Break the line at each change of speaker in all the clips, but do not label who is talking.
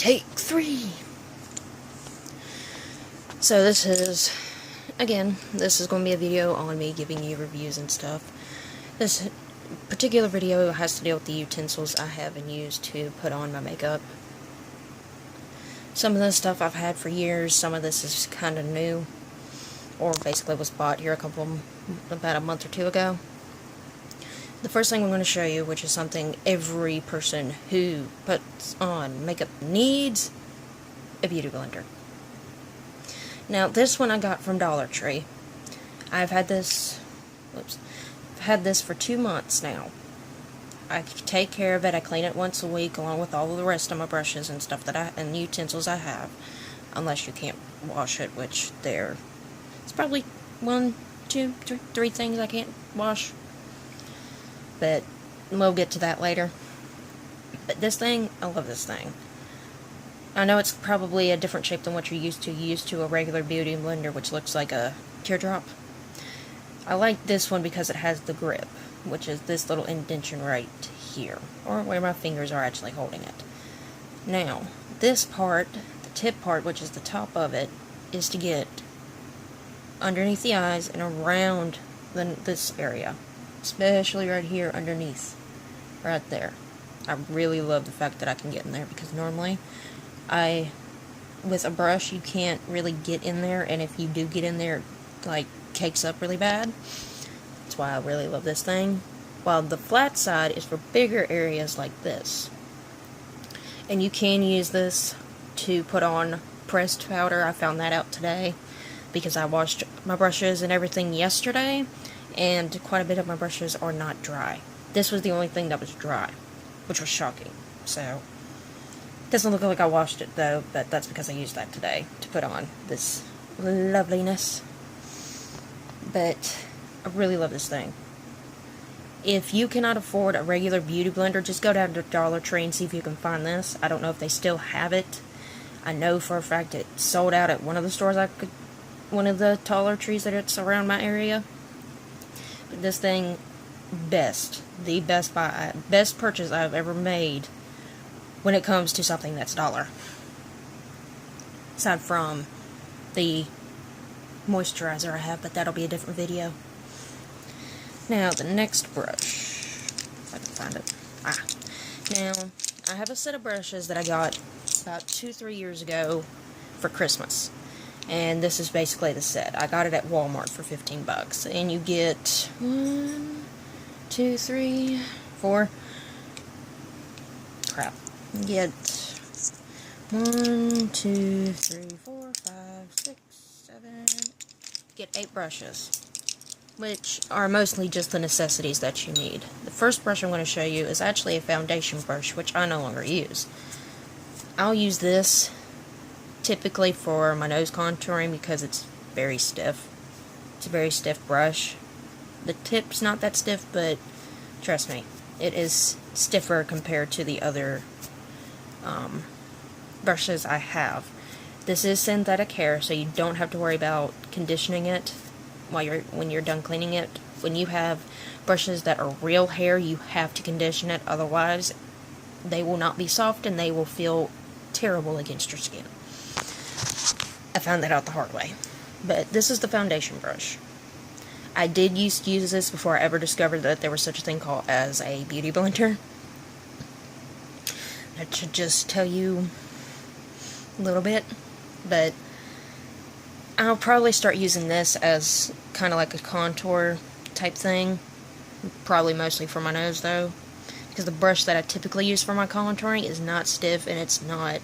Take 3. So this is going to be a video on me giving you reviews and stuff. This particular video has to deal with the utensils I have and use to put on my makeup. Some of this stuff I've had for years, some of this is kind of new, or basically was bought here about a month or two ago. The first thing I'm going to show you, which is something every person who puts on makeup needs, a beauty blender. Now, this one I got from Dollar Tree. I've had this for 2 months now. I take care of it. I clean it once a week along with all of the rest of my brushes and stuff and utensils I have. Unless you can't wash it, which it's probably 1, 2, 3 things I can't wash. But we'll get to that later. But this thing, I love this thing. I know it's probably a different shape than what you're used to. You're used to a regular beauty blender, which looks like a teardrop. I like this one because it has the grip, which is this little indentation right here, or where my fingers are actually holding it. Now, this part, the tip part, which is the top of it, is to get underneath the eyes and around this area, especially right here underneath, right there. I really love the fact that I can get in there, because normally with a brush you can't really get in there, and if you do get in there, it like cakes up really bad. That's why I really love this thing. While the flat side is for bigger areas like this. And you can use this to put on pressed powder. I found that out today because I washed my brushes and everything yesterday, and quite a bit of my brushes are not dry. This was the only thing that was dry, which was shocking. So, doesn't look like I washed it though, but that's because I used that today to put on this loveliness. But I really love this thing. If you cannot afford a regular beauty blender, just go down to Dollar Tree and see if you can find this. I don't know if they still have it. I know for a fact it sold out at one of the stores one of the Dollar Trees that's around my area. But this thing, the best purchase I've ever made when it comes to something that's $1. Aside from the moisturizer I have, but that'll be a different video. Now, the next brush, if I can find it. Now, I have a set of brushes that I got about 2-3 years ago for Christmas. And this is basically the set. I got it at Walmart for 15 bucks. And you get 1, 2, 3, 4. Crap. You get 1, 2, 3, 4, 5, 6, 7. Get 8 brushes, which are mostly just the necessities that you need. The first brush I'm going to show you is actually a foundation brush, which I no longer use. I'll use this typically for my nose contouring because it's very stiff. It's a very stiff brush. The tip's not that stiff, but trust me, it is stiffer compared to the other brushes I have. This is synthetic hair, so you don't have to worry about conditioning it when you're done cleaning it. When you have brushes that are real hair, you have to condition it, otherwise they will not be soft and they will feel terrible against your skin. I found that out the hard way. But this is the foundation brush. I did used to use this before I ever discovered that there was such a thing called as a beauty blender. That should just tell you a little bit. But I'll probably start using this as kind of like a contour type thing. Probably mostly for my nose though, because the brush that I typically use for my contouring is not stiff and it's not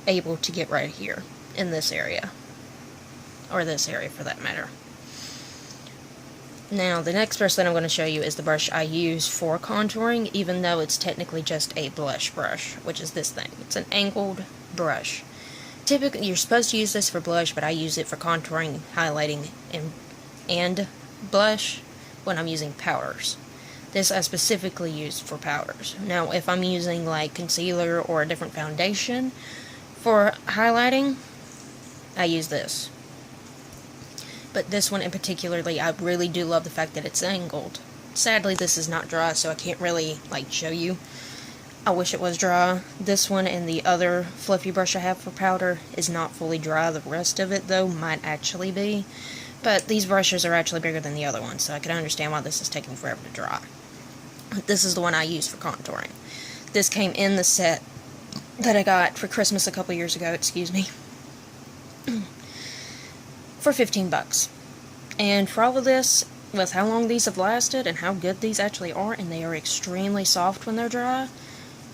able to get right here in this area, or this area for that matter. Now, the next brush that I'm going to show you is the brush I use for contouring, even though it's technically just a blush brush, which is this thing. It's an angled brush. Typically, you're supposed to use this for blush, but I use it for contouring, highlighting, and blush when I'm using powders. This I specifically use for powders. Now, if I'm using like concealer or a different foundation for highlighting, I use this. But this one in particularly, I really do love the fact that it's angled. Sadly, this is not dry, so I can't really like show you. I wish it was dry. This one and the other fluffy brush I have for powder is not fully dry. The rest of it, though, might actually be. But these brushes are actually bigger than the other ones, so I can understand why this is taking forever to dry. This is the one I use for contouring. This came in the set that I got for Christmas a couple years ago, excuse me, for 15 bucks. And for all of this, with how long these have lasted and how good these actually are, and they are extremely soft when they're dry,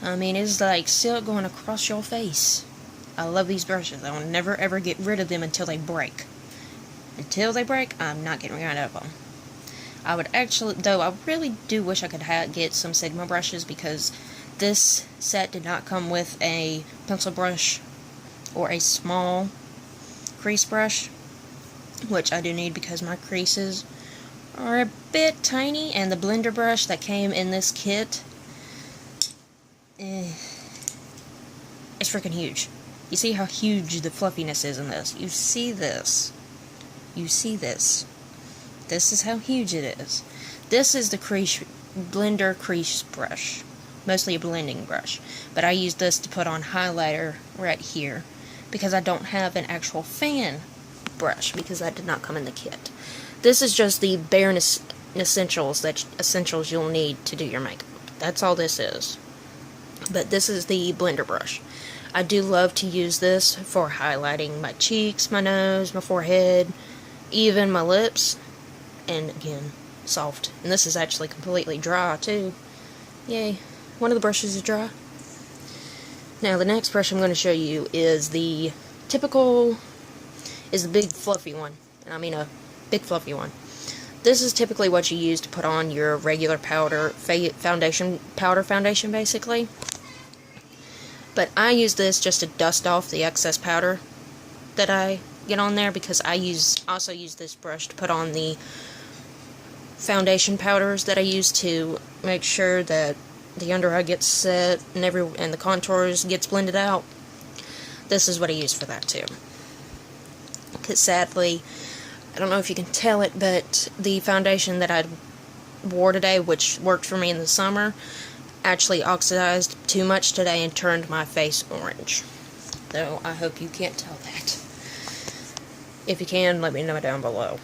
I mean, it's like silk going across your face. I love these brushes. I will never ever get rid of them until they break. Until they break, I'm not getting rid of them. I would actually, though, I really do wish I could get some Sigma brushes, because this set did not come with a pencil brush or a small crease brush, which I do need because my creases are a bit tiny, and the blender brush that came in this kit, it's freaking huge. You see how huge the fluffiness is in this. You see this. You see this. This is how huge it is. This is the blender crease brush. Mostly a blending brush. But I use this to put on highlighter right here, because I don't have an actual fan brush, because that did not come in the kit. This is just the bare essentials you'll need to do your makeup. That's all this is. But this is the blender brush. I do love to use this for highlighting my cheeks, my nose, my forehead, even my lips. And again, soft. And this is actually completely dry too. Yay. One of the brushes is dry. Now the next brush I'm going to show you is the big fluffy one. And I mean a big fluffy one. This is typically what you use to put on your regular powder foundation basically. But I use this just to dust off the excess powder that I get on there, because I also use this brush to put on the foundation powders that I use to make sure that the under eye gets set and the contours gets blended out. This is what I use for that too. Because sadly, I don't know if you can tell it, but the foundation that I wore today, which worked for me in the summer, actually oxidized too much today and turned my face orange. Though I hope you can't tell that. If you can, let me know down below.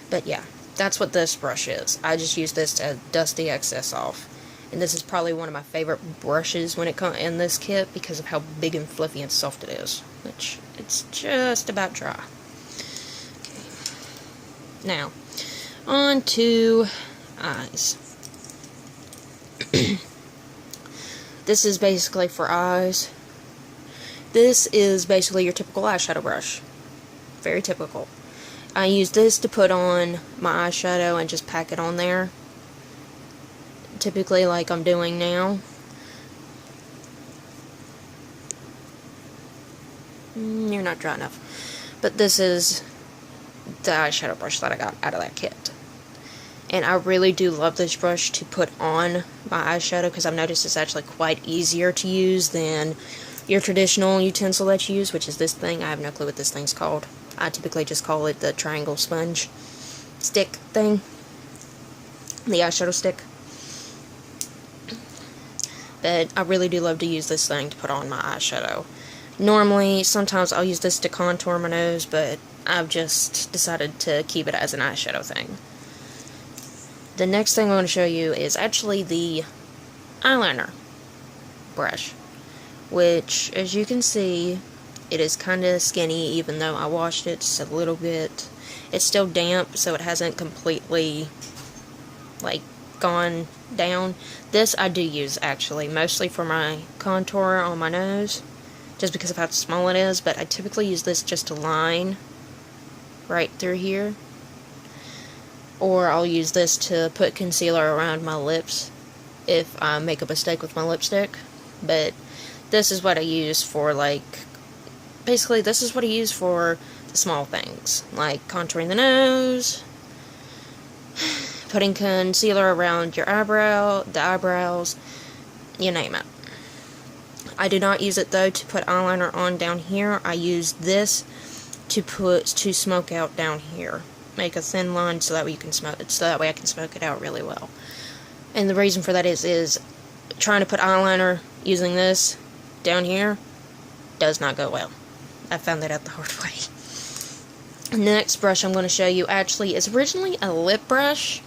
But yeah, that's what this brush is. I just use this to dust the excess off. And this is probably one of my favorite brushes when it comes in this kit, because of how big and fluffy and soft it is. Which, it's just about dry. Okay. Now, on to eyes. This is basically for eyes. This is basically your typical eyeshadow brush. Very typical. I use this to put on my eyeshadow and just pack it on there. Typically like I'm doing now. You're not dry enough. But this is the eyeshadow brush that I got out of that kit. And I really do love this brush to put on my eyeshadow, because I've noticed it's actually quite easier to use than your traditional utensil that you use, which is this thing. I have no clue what this thing's called. I typically just call it the triangle sponge stick thing. The eyeshadow stick. But I really do love to use this thing to put on my eyeshadow. Normally, sometimes I'll use this to contour my nose, but I've just decided to keep it as an eyeshadow thing. The next thing I want to show you is actually the eyeliner brush, which, as you can see, it is kind of skinny, even though I washed it just a little bit. It's still damp, so it hasn't completely, like, gone down. This I do use, actually, mostly for my contour on my nose, just because of how small it is, but I typically use this just to line right through here. Or I'll use this to put concealer around my lips if I make a mistake with my lipstick. But this is what I use for, like, basically this is what I use for the small things, like contouring the nose, putting concealer around your the eyebrows, you name it. I do not use it though to put eyeliner on down here. I use this to smoke out down here. Make a thin line so that way you can smoke it, so that way I can smoke it out really well. And the reason for that is trying to put eyeliner using this down here does not go well. I found that out the hard way. The next brush I'm going to show you actually is originally a lip brush,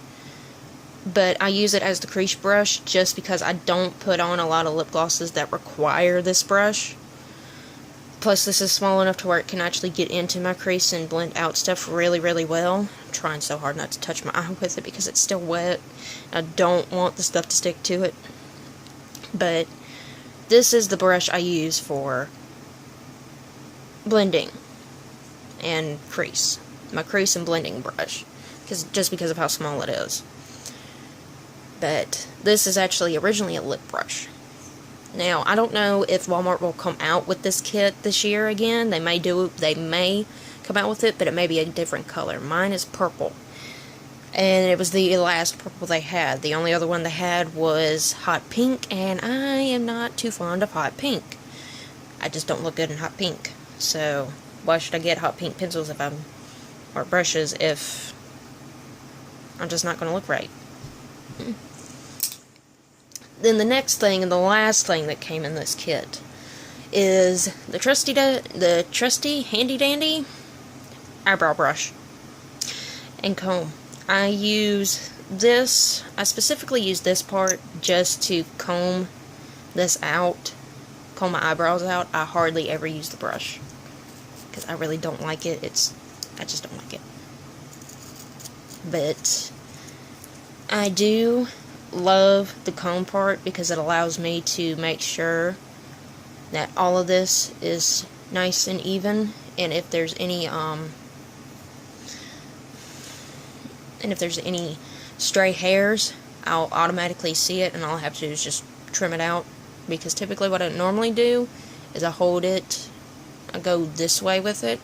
but I use it as the crease brush just because I don't put on a lot of lip glosses that require this brush. Plus, this is small enough to where it can actually get into my crease and blend out stuff really, really well. I'm trying so hard not to touch my eye with it because it's still wet. I don't want the stuff to stick to it. But this is the brush I use for blending and crease. My crease and blending brush. Just because of how small it is. But this is actually originally a lip brush. Now, I don't know if Walmart will come out with this kit this year again. They may come out with it, but it may be a different color. Mine is purple. And it was the last purple they had. The only other one they had was hot pink, and I am not too fond of hot pink. I just don't look good in hot pink. So, why should I get hot pink pencils or brushes if I'm just not going to look right? Then the next thing and the last thing that came in this kit is the trusty handy dandy eyebrow brush and comb. I specifically use this part just to comb this out, comb my eyebrows out. I hardly ever use the brush because I really don't like it. I just don't like it. But I do love the comb part because it allows me to make sure that all of this is nice and even, and if there's any stray hairs, I'll automatically see it and all I have to do is just trim it out. Because typically what I normally do is I go this way with it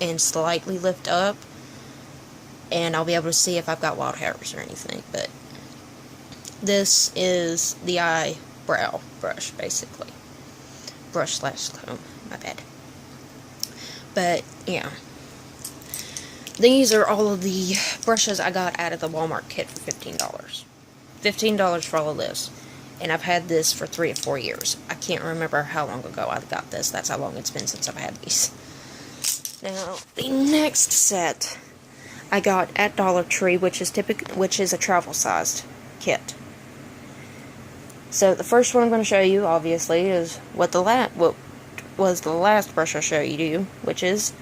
and slightly lift up, and I'll be able to see if I've got wild hairs or anything. But this is the eyebrow brush, basically. Brush/comb, my bad. But, yeah. These are all of the brushes I got out of the Walmart kit for $15. $15 for all of this. And I've had this for 3 or 4 years. I can't remember how long ago I got this. That's how long it's been since I've had these. Now, the next set I got at Dollar Tree, which is a travel-sized kit. So the first one I'm going to show you, obviously, is what was the last brush I showed you, which is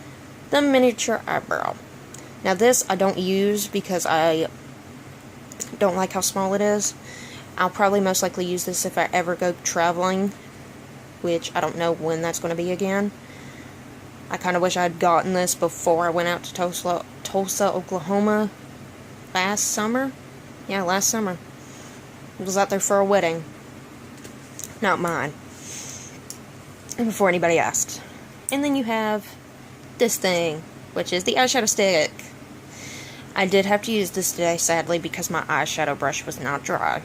the miniature eyebrow. Now this I don't use because I don't like how small it is. I'll probably most likely use this if I ever go traveling, which I don't know when that's going to be again. I kind of wish I had gotten this before I went out to Tulsa, Oklahoma last summer. Yeah, last summer. I was out there for a wedding. Not mine. And before anybody asked. And then you have this thing, which is the eyeshadow stick. I did have to use this today, sadly, because my eyeshadow brush was not dry.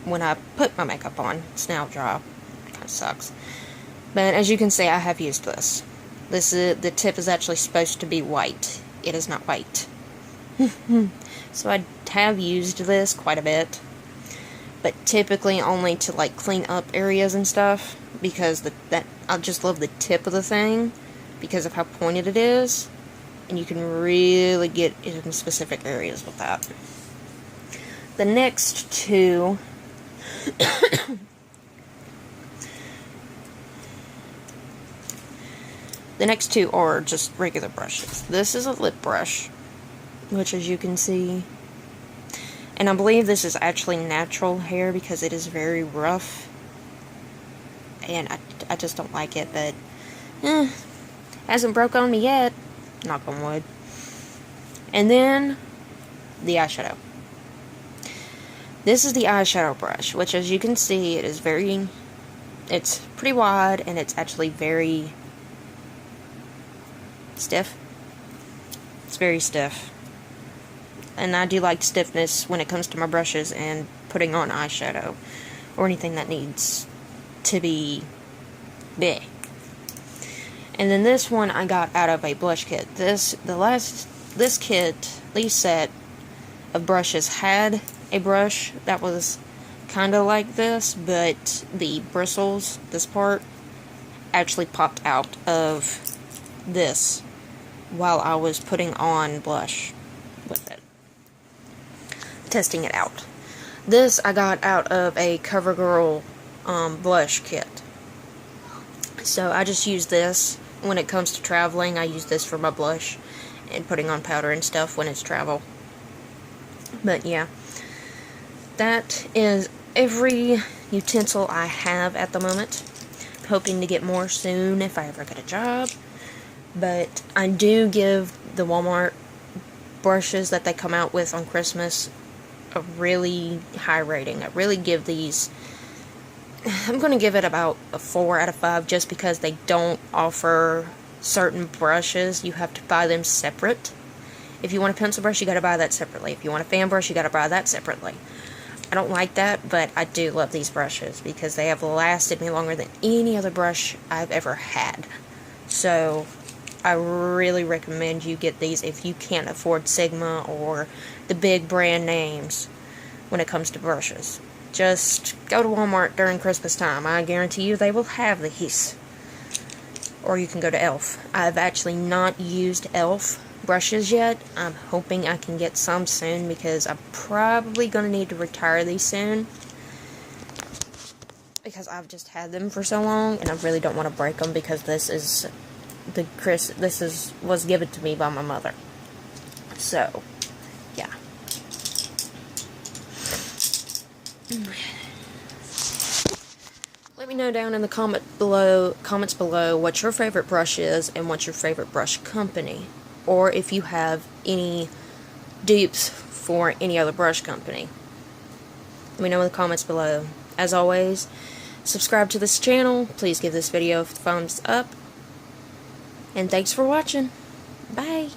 When I put my makeup on, it's now dry. It kind of sucks. But as you can see, I have used this. The tip is actually supposed to be white. It is not white. So I have used this quite a bit. But typically only to like clean up areas and stuff. Because I just love the tip of the thing. Because of how pointed it is. And you can really get in specific areas with that. The next two the next two are just regular brushes. This is a lip brush, which as you can see, and I believe this is actually natural hair because it is very rough, and I just don't like it, but hasn't broke on me yet, knock on wood. And then the eyeshadow. This is the eyeshadow brush, which as you can see, it's pretty wide, and it's actually very stiff. It's very stiff. And I do like stiffness when it comes to my brushes and putting on eyeshadow, or anything that needs to be big. And then this one I got out of a blush kit. This set of brushes had a brush that was kind of like this, but the bristles, this part, actually popped out of this while I was putting on blush with it. Testing it out. This I got out of a CoverGirl blush kit. So I just use this when it comes to traveling. I use this for my blush and putting on powder and stuff when it's travel. But yeah, that is every utensil I have at the moment. Hoping to get more soon if I ever get a job. But I do give the Walmart brushes that they come out with on Christmas a really high rating. I really give these, I'm going to give it about a 4 out of 5 just because they don't offer certain brushes. You have to buy them separate. If you want a pencil brush, you got to buy that separately. If you want a fan brush, you got to buy that separately. I don't like that, but I do love these brushes because they have lasted me longer than any other brush I've ever had. So I really recommend you get these if you can't afford Sigma or the big brand names when it comes to brushes. Just go to Walmart during Christmas time. I guarantee you they will have these. Or you can go to e.l.f. I've actually not used e.l.f. brushes yet. I'm hoping I can get some soon because I'm probably going to need to retire these soon. Because I've just had them for so long and I really don't want to break them because this was given to me by my mother. So, yeah. Let me know down in the comments below what your favorite brush is and what's your favorite brush company, or if you have any dupes for any other brush company. Let me know in the comments below. As always, subscribe to this channel. Please give this video a thumbs up. And thanks for watching. Bye.